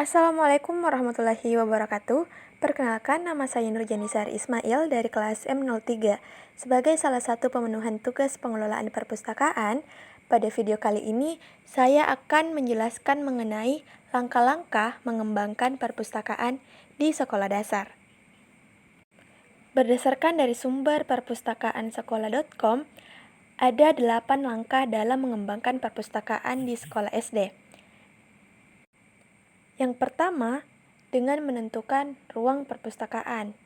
Assalamualaikum warahmatullahi wabarakatuh. Perkenalkan, nama saya Nurjanisar Ismail dari kelas M03. Sebagai salah satu pemenuhan tugas pengelolaan perpustakaan, pada video kali ini saya akan menjelaskan mengenai langkah-langkah mengembangkan perpustakaan di sekolah dasar. Berdasarkan dari sumber perpustakaansekolah.com, ada 8 langkah dalam mengembangkan perpustakaan di sekolah SD. Yang pertama, dengan menentukan ruang perpustakaan.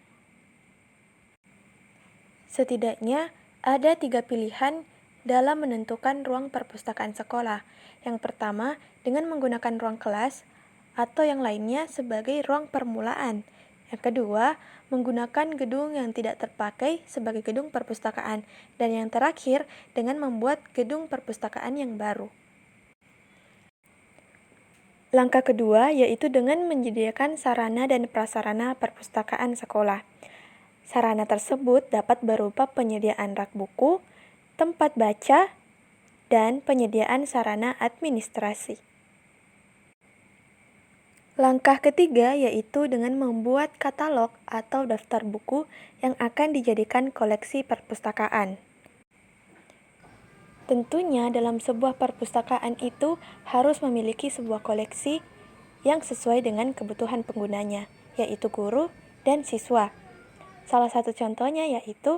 Setidaknya ada 3 pilihan dalam menentukan ruang perpustakaan sekolah. Yang pertama, dengan menggunakan ruang kelas, atau yang lainnya sebagai ruang permulaan. Yang kedua, menggunakan gedung yang tidak terpakai sebagai gedung perpustakaan. Dan yang terakhir, dengan membuat gedung perpustakaan yang baru. Langkah kedua yaitu dengan menyediakan sarana dan prasarana perpustakaan sekolah. Sarana tersebut dapat berupa penyediaan rak buku, tempat baca, dan penyediaan sarana administrasi. Langkah ketiga yaitu dengan membuat katalog atau daftar buku yang akan dijadikan koleksi perpustakaan. Tentunya dalam sebuah perpustakaan itu harus memiliki sebuah koleksi yang sesuai dengan kebutuhan penggunanya, yaitu guru dan siswa. Salah satu contohnya yaitu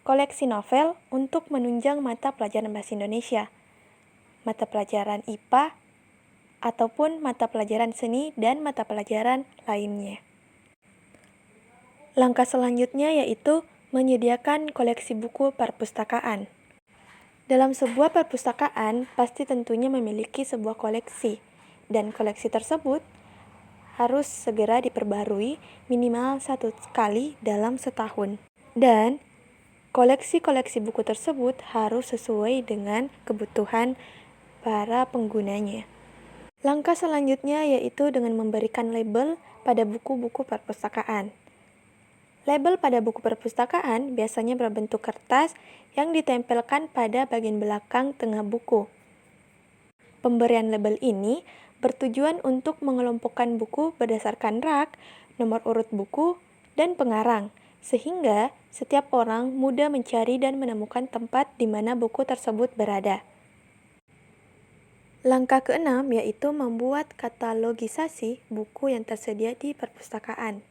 koleksi novel untuk menunjang mata pelajaran Bahasa Indonesia, mata pelajaran IPA, ataupun mata pelajaran seni dan mata pelajaran lainnya. Langkah selanjutnya yaitu menyediakan koleksi buku perpustakaan. Dalam sebuah perpustakaan, pasti tentunya memiliki sebuah koleksi, dan koleksi tersebut harus segera diperbarui minimal 1 kali dalam setahun. Dan koleksi-koleksi buku tersebut harus sesuai dengan kebutuhan para penggunanya. Langkah selanjutnya yaitu dengan memberikan label pada buku-buku perpustakaan. Label pada buku perpustakaan biasanya berbentuk kertas yang ditempelkan pada bagian belakang tengah buku. Pemberian label ini bertujuan untuk mengelompokkan buku berdasarkan rak, nomor urut buku, dan pengarang, sehingga setiap orang mudah mencari dan menemukan tempat di mana buku tersebut berada. Langkah keenam yaitu membuat katalogisasi buku yang tersedia di perpustakaan.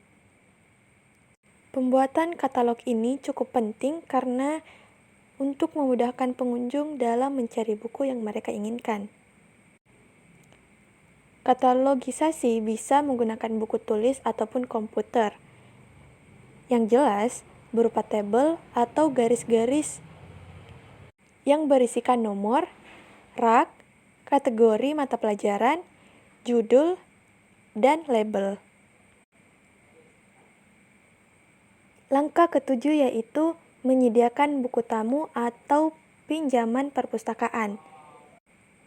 Pembuatan katalog ini cukup penting karena untuk memudahkan pengunjung dalam mencari buku yang mereka inginkan. Katalogisasi bisa menggunakan buku tulis ataupun komputer. Yang jelas, berupa tabel atau garis-garis yang berisikan nomor, rak, kategori mata pelajaran, judul, dan label. Langkah ketujuh yaitu menyediakan buku tamu atau pinjaman perpustakaan.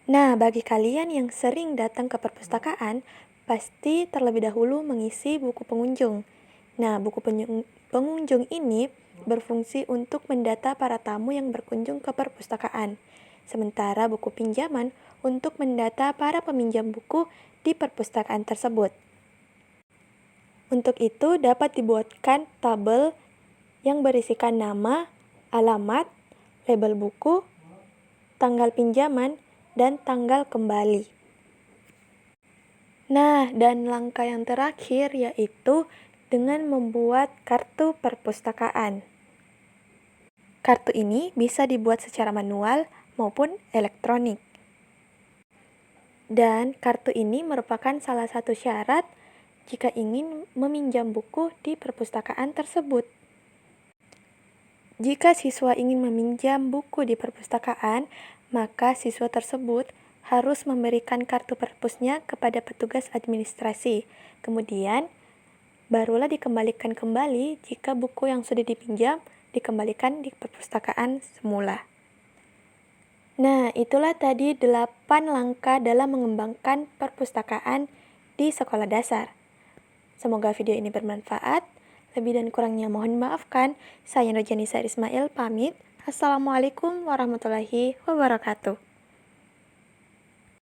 Nah, bagi kalian yang sering datang ke perpustakaan, pasti terlebih dahulu mengisi buku pengunjung. Nah, buku pengunjung ini berfungsi untuk mendata para tamu yang berkunjung ke perpustakaan. Sementara buku pinjaman untuk mendata para peminjam buku di perpustakaan tersebut. Untuk itu dapat dibuatkan tabel yang berisikan nama, alamat, label buku, tanggal pinjaman, dan tanggal kembali. Nah, dan langkah yang terakhir yaitu dengan membuat kartu perpustakaan. Kartu ini bisa dibuat secara manual maupun elektronik. Dan kartu ini merupakan salah satu syarat jika ingin meminjam buku di perpustakaan tersebut. Jika siswa ingin meminjam buku di perpustakaan, maka siswa tersebut harus memberikan kartu perpusnya kepada petugas administrasi. Kemudian, barulah dikembalikan kembali jika buku yang sudah dipinjam dikembalikan di perpustakaan semula. Nah, itulah tadi 8 langkah dalam mengembangkan perpustakaan di sekolah dasar. Semoga video ini bermanfaat. Lebih dan kurangnya mohon maafkan. Saya Nurjanisar Ismail pamit. Assalamualaikum warahmatullahi wabarakatuh.